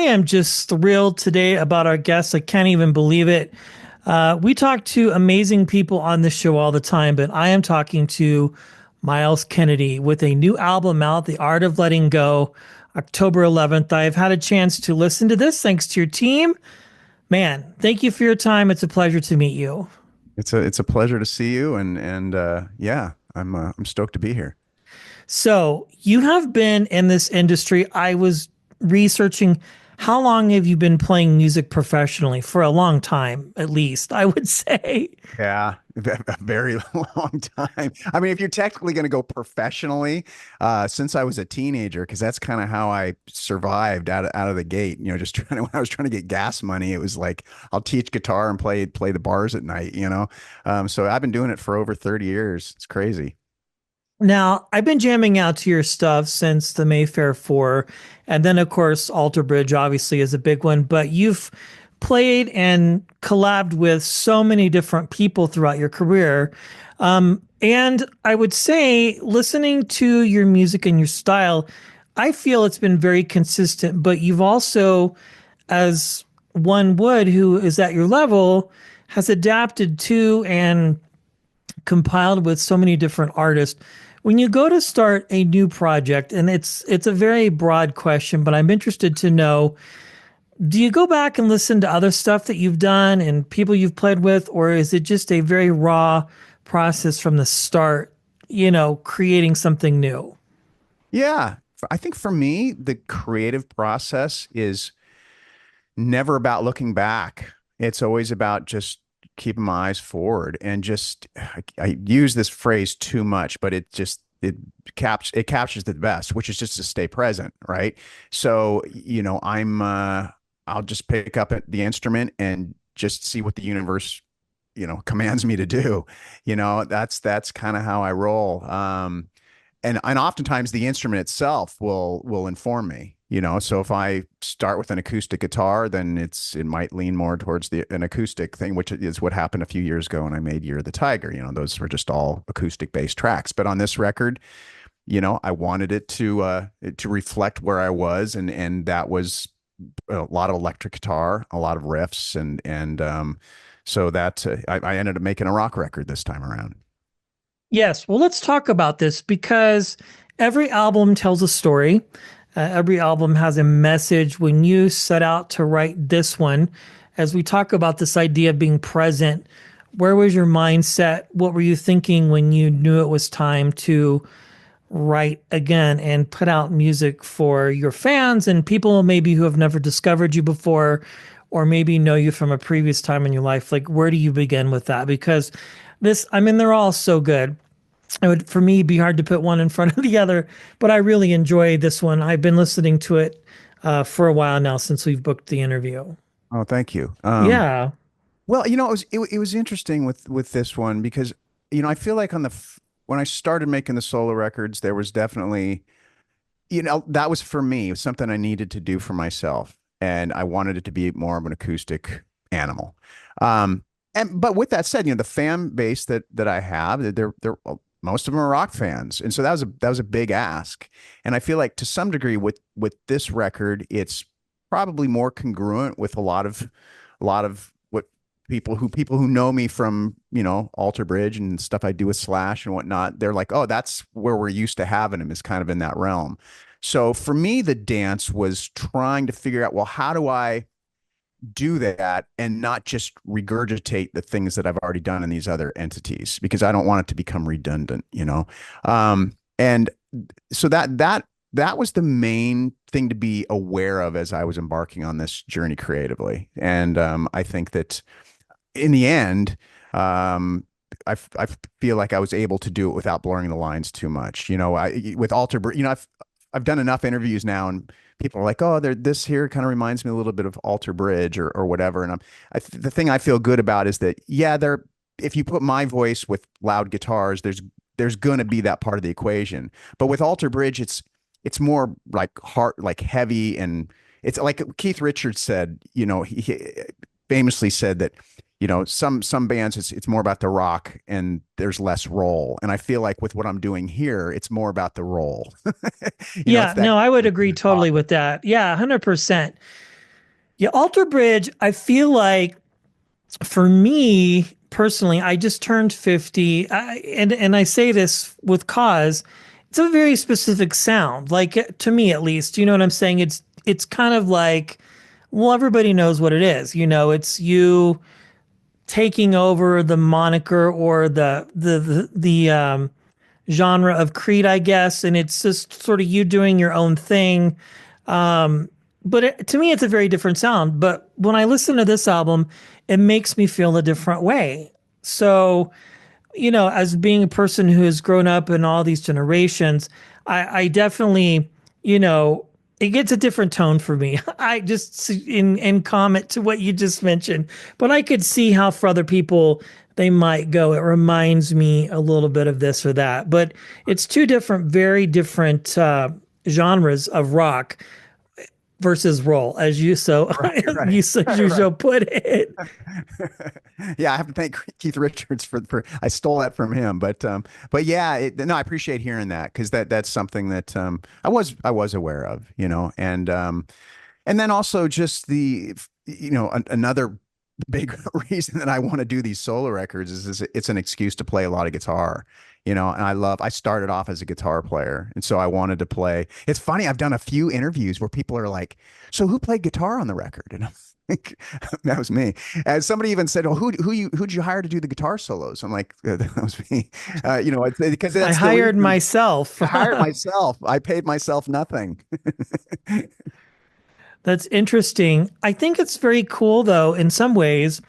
am just thrilled today about our guests. I can't even believe it. We talk to amazing people on this show all the time, but I am talking to Myles Kennedy with a new album out, The Art of Letting Go, October 11th. I've had a chance to listen to this thanks to your team. Man, thank you for your time. It's a pleasure to meet you. It's a pleasure to see you, and yeah, I'm stoked to be here. So you have been in this industry. I was researching. How long have you been playing music professionally? For a long time, at least, I would say. Yeah, a very long time. I mean, if you're technically going to go professionally, since I was a teenager, because that's kind of how I survived out of the gate. You know, just trying to, when I was trying to get gas money, it was like I'll teach guitar and play the bars at night. So I've been doing it for over 30 years. It's crazy. Now, I've been jamming out to your stuff since the Mayfair 4. And then, of course, Alterbridge obviously is a big one. But you've played and collabed with so many different people throughout your career. And I would say, listening to your music and your style, I feel it's been very consistent. But you've also, as one would who is at your level, has adapted to and compiled with so many different artists. When you go to start a new project, and it's a very broad question, but I'm interested to know, do you go back and listen to other stuff that you've done and people you've played with, or is it just a very raw process from the start, creating something new? Yeah, I think for me, the creative process is never about looking back. It's always about just keeping my eyes forward, and just I use this phrase too much, but it captures the best, which is just to stay present, right? So I'll just pick up the instrument and just see what the universe commands me to do. That's kind of how I roll. And oftentimes the instrument itself will inform me. So if I start with an acoustic guitar, then it might lean more towards an acoustic thing, which is what happened a few years ago when I made Year of the Tiger. Those were just all acoustic based tracks. But on this record, I wanted it to reflect where I was, and that was a lot of electric guitar, a lot of riffs, and so that I ended up making a rock record this time around. Yes. Well, let's talk about this because every album tells a story. Every album has a message. When you set out to write this one, as we talk about this idea of being present, where was your mindset? What were you thinking when you knew it was time to write again and put out music for your fans and people maybe who have never discovered you before, or maybe know you from a previous time in your life? Like, where do you begin with that? Because they're all so good. It would, for me, be hard to put one in front of the other, but I really enjoy this one. I've been listening to it for a while now since we've booked the interview. Oh, thank you. Yeah. Well, it was interesting with this one because I feel like when I started making the solo records, there was definitely that was for me. It was something I needed to do for myself, and I wanted it to be more of an acoustic animal. But with that said, the fan base that I have, they're most of them are rock fans, and so that was a big ask. And I feel like to some degree with this record, it's probably more congruent with a lot of what people who know me from Alterbridge and stuff I do with Slash and whatnot. They're like, oh, that's where we're used to having him, is kind of in that realm. So for me, the dance was trying to figure out, well, how do I do that and not just regurgitate the things that I've already done in these other entities, because I don't want it to become redundant, and so that was the main thing to be aware of as I was embarking on this journey creatively. And I think that in the end, I feel like I was able to do it without blurring the lines too much. With Alterbridge, I've done enough interviews now, and people are like, oh, this here kind of reminds me a little bit of Alterbridge or whatever. And the thing I feel good about is that, yeah, if you put my voice with loud guitars, there's going to be that part of the equation. But with Alterbridge, it's more like heart, like heavy. And it's like Keith Richards said, he famously said that, some bands, it's more about the rock and there's less roll. And I feel like with what I'm doing here, it's more about the roll. Yeah, no, I would agree totally with that. Yeah, 100%. Yeah, Alterbridge, I feel like for me personally, I just turned 50, and I say this with cause. It's a very specific sound, like to me at least. You know what I'm saying? It's kind of like, well, everybody knows what it is. It's you taking over the moniker or the genre of Creed, I guess, and it's just sort of you doing your own thing. To me, it's a very different sound. But when I listen to this album, it makes me feel a different way. So, as being a person who has grown up in all these generations, I definitely, you know, it gets a different tone for me. I just in comment to what you just mentioned, but I could see how for other people they might go. It reminds me a little bit of this or that, but it's two different, very different genres of rock versus roll, as you so Right, right, you so you right. so put it. Yeah, I have to thank Keith Richards for I stole that from him, but yeah, no, I appreciate hearing that because that's something that I was aware of, and then also just another big reason that I want to do these solo records is it's an excuse to play a lot of guitar, and I started off as a guitar player. And so I wanted to play. It's funny. I've done a few interviews where people are like, so who played guitar on the record? And I'm like, that was me. And somebody even said, oh, who'd you hire to do the guitar solos? I'm like, that was me. Because I that's the hired reason myself. I hired myself. I paid myself nothing. That's interesting. I think it's very cool, though, in some ways,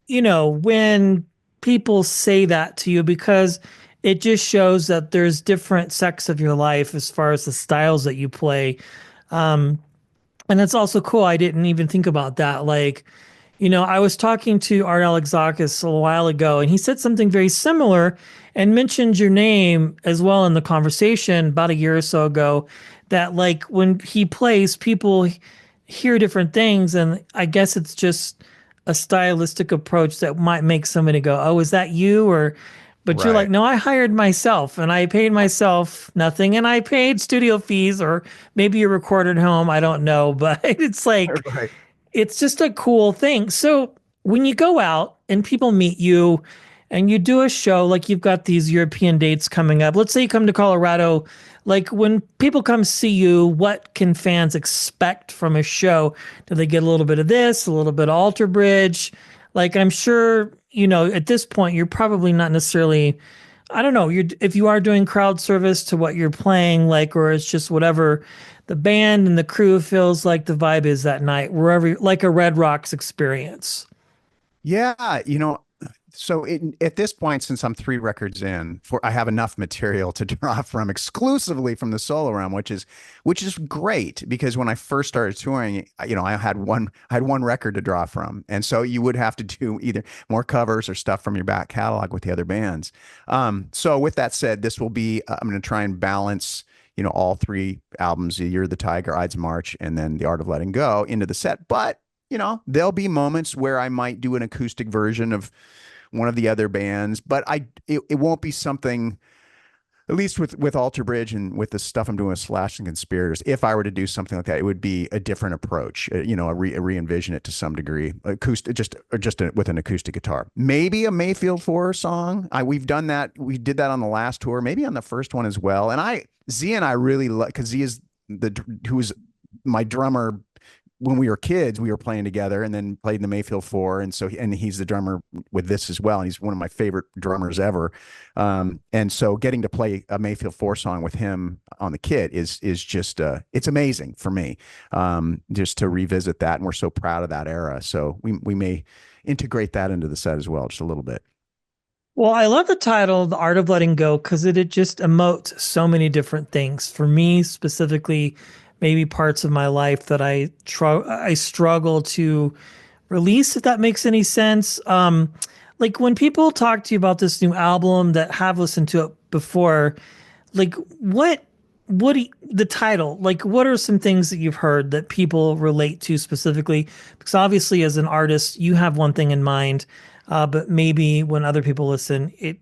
when people say that to you, because it just shows that there's different sects of your life as far as the styles that you play. Um, and it's also cool. I didn't even think about that. Like, I was talking to Art Alexakis a while ago, and he said something very similar and mentioned your name as well in the conversation about a year or so ago. That, like, when he plays, people hear different things, and I guess it's just a stylistic approach that might make somebody go, "Oh, is that you?" Or, but you're like, Right. "No, I hired myself, and I paid myself nothing, and I paid studio fees, or maybe you recorded home. I don't know, but it's like." Right. It's just a cool thing. So when you go out and people meet you and you do a show, like you've got these European dates coming up, let's say you come to Colorado, like when people come see you, what can fans expect from a show? Do they get a little bit of this, a little bit of Alterbridge? Like I'm sure, at this point, you're probably not necessarily, I don't know, if you are doing crowd service to what you're playing, like, or it's just whatever the band and the crew feels like the vibe is that night, wherever, like a Red Rocks experience. Yeah, at this point, since I'm three records in, I have enough material to draw from exclusively from the solo realm, which is great because when I first started touring, I had one record to draw from, and so you would have to do either more covers or stuff from your back catalog with the other bands. So with that said, this will be I'm going to try and balance. All three albums, The Year of the Tiger, Ides of March, and then The Art of Letting Go into the set. But there'll be moments where I might do an acoustic version of one of the other bands, but it won't be something, at least with Alterbridge and with the stuff I'm doing with Slash and Conspirators. If I were to do something like that, it would be a different approach. A re-envision it to some degree, acoustic, with an acoustic guitar. Maybe a Mayfield 4 song. We've done that. We did that on the last tour, maybe on the first one as well. And Z and I really like because Z is who was my drummer when we were kids. We were playing together and then played in the Mayfield 4. And he's the drummer with this as well. And he's one of my favorite drummers ever. And so getting to play a Mayfield 4 song with him on the kit is just, it's amazing for me, just to revisit that. And we're so proud of that era. So we may integrate that into the set as well, just a little bit. Well, I love the title, The Art of Letting Go, because it just emotes so many different things. For me specifically, maybe parts of my life that I struggle to release, if that makes any sense. Like when people talk to you about this new album that have listened to it before, like the title, like what are some things that you've heard that people relate to specifically? Because obviously as an artist, you have one thing in mind, but maybe when other people listen, it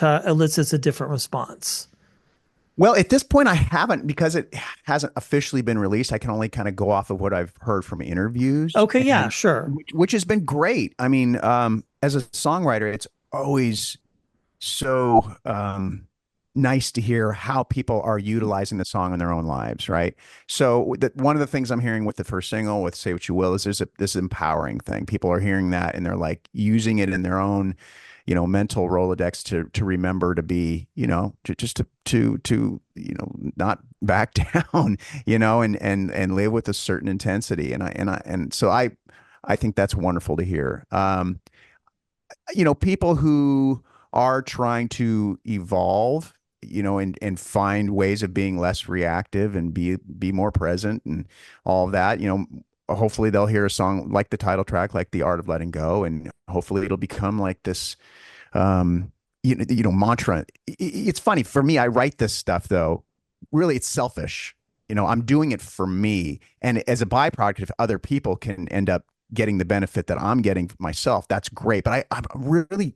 elicits a different response. Well, at this point, I haven't because it hasn't officially been released. I can only kind of go off of what I've heard from interviews, Okay, yeah, and sure. which has been great. I mean, as a songwriter, it's always so nice to hear how people are utilizing the song in their own lives, right? So one of the things I'm hearing with the first single, with "Say What You Will," is there's this empowering thing. People are hearing that and they're like using it in their own, mental Rolodex to remember to be, just to not back down, and live with a certain intensity. And so I think that's wonderful to hear. People who are trying to evolve, and find ways of being less reactive and be more present and all of that, hopefully they'll hear a song like the title track, like The Art of Letting Go, and hopefully it'll become like this mantra. It's funny for me, I write this stuff though, really it's selfish. I'm doing it for me, and as a byproduct, if other people can end up getting the benefit that I'm getting myself, that's great. But I'm really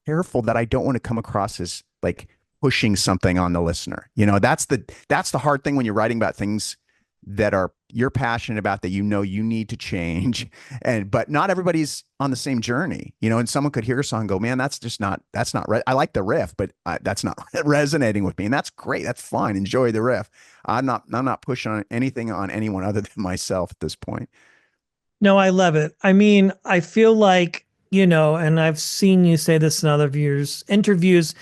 careful that I don't want to come across as like pushing something on the listener. That's the hard thing when you're writing about things that are you're passionate about, that you need to change, but not everybody's on the same journey. And someone could hear a song and go, man, I like the riff, but that's not resonating with me. And that's great, that's fine, enjoy the riff. I'm not pushing on anything on anyone other than myself at this point. No, I love it. I mean, I feel like, and I've seen you say this in other viewers, interviews,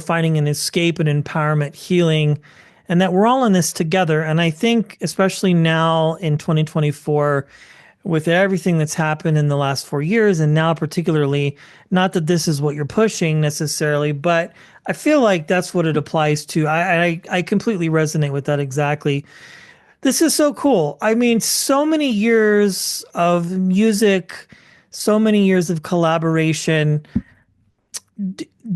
finding an escape and empowerment, healing, and that we're all in this together. And I think, especially now in 2024, with everything that's happened in the last 4 years, and now particularly, not that this is what you're pushing necessarily, but I feel like that's what it applies to. I completely resonate with that exactly. This is so cool. I mean, so many years of music, so many years of collaboration.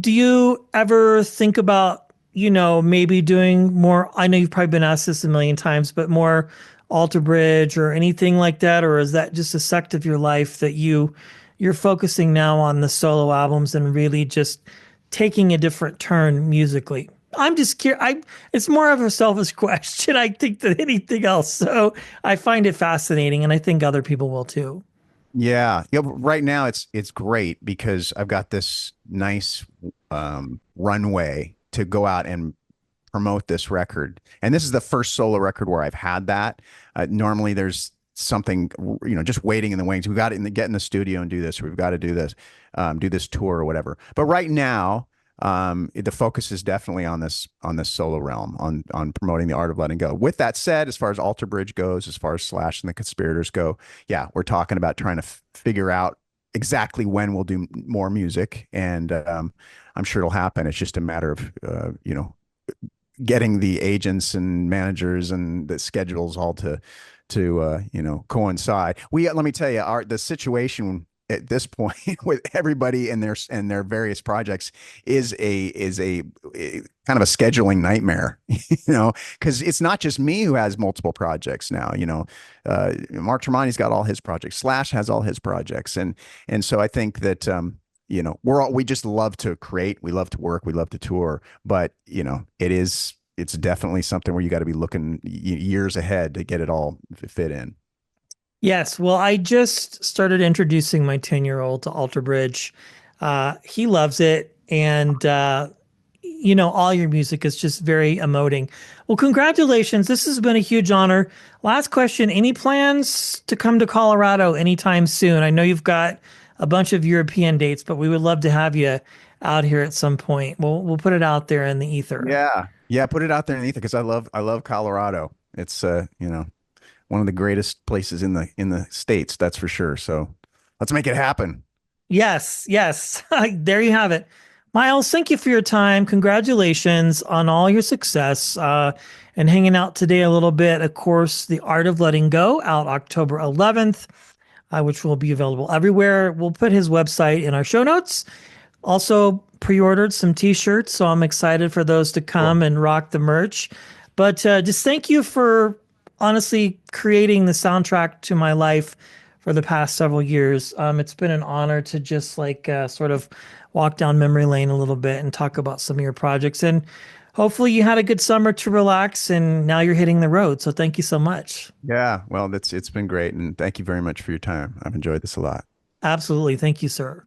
Do you ever think about, maybe doing more? I know you've probably been asked this a million times, but more Alterbridge or anything like that? Or is that just a sect of your life that you're focusing now on the solo albums and really just taking a different turn musically? I'm just curious. It's more of a selfish question, I think, than anything else. So I find it fascinating, and I think other people will too. Yeah. Yeah. Right now it's great because I've got this nice runway to go out and promote this record. And this is the first solo record where I've had that. Normally there's something, just waiting in the wings. We got to get in the studio and do this. We've got to do this tour or whatever. But right now, the focus is definitely on this solo realm, on promoting the art of letting go. With that said, as far as Alterbridge goes, as far as Slash and the Conspirators go, yeah, we're talking about trying to figure out exactly when we'll do more music, and I'm sure it'll happen. It's just a matter of getting the agents and managers and the schedules all to coincide. Let me tell you, the situation at this point with everybody and their various projects is a kind of a scheduling nightmare, because it's not just me who has multiple projects now. Mark Tremonti's got all his projects, Slash has all his projects, and so I think that we just love to create, we love to work, we love to tour, but it's definitely something where you got to be looking years ahead to get it all fit in. Yes, well, I just started introducing my 10-year-old to Alterbridge. He loves it. And, all your music is just very emoting. Well, congratulations. This has been a huge honor. Last question. Any plans to come to Colorado anytime soon? I know you've got a bunch of European dates, but we would love to have you out here at some point. We'll put it out there in the ether. Yeah. Yeah. Put it out there in the ether because I love Colorado. It's, one of the greatest places in the States, that's for sure. So let's make it happen. Yes, yes. There you have it. Myles, thank you for your time. Congratulations on all your success and hanging out today a little bit. Of course, The Art of Letting Go out October 11th, which will be available everywhere. We'll put his website in our show notes. Also pre-ordered some t-shirts, so I'm excited for those to come and rock the merch. But just thank you for honestly creating the soundtrack to my life for the past several years. It's been an honor to just sort of walk down memory lane a little bit and talk about some of your projects. And hopefully you had a good summer to relax and now you're hitting the road. So thank you so much. Yeah, well, it's been great, and thank you very much for your time. I've enjoyed this a lot. Absolutely. Thank you, sir.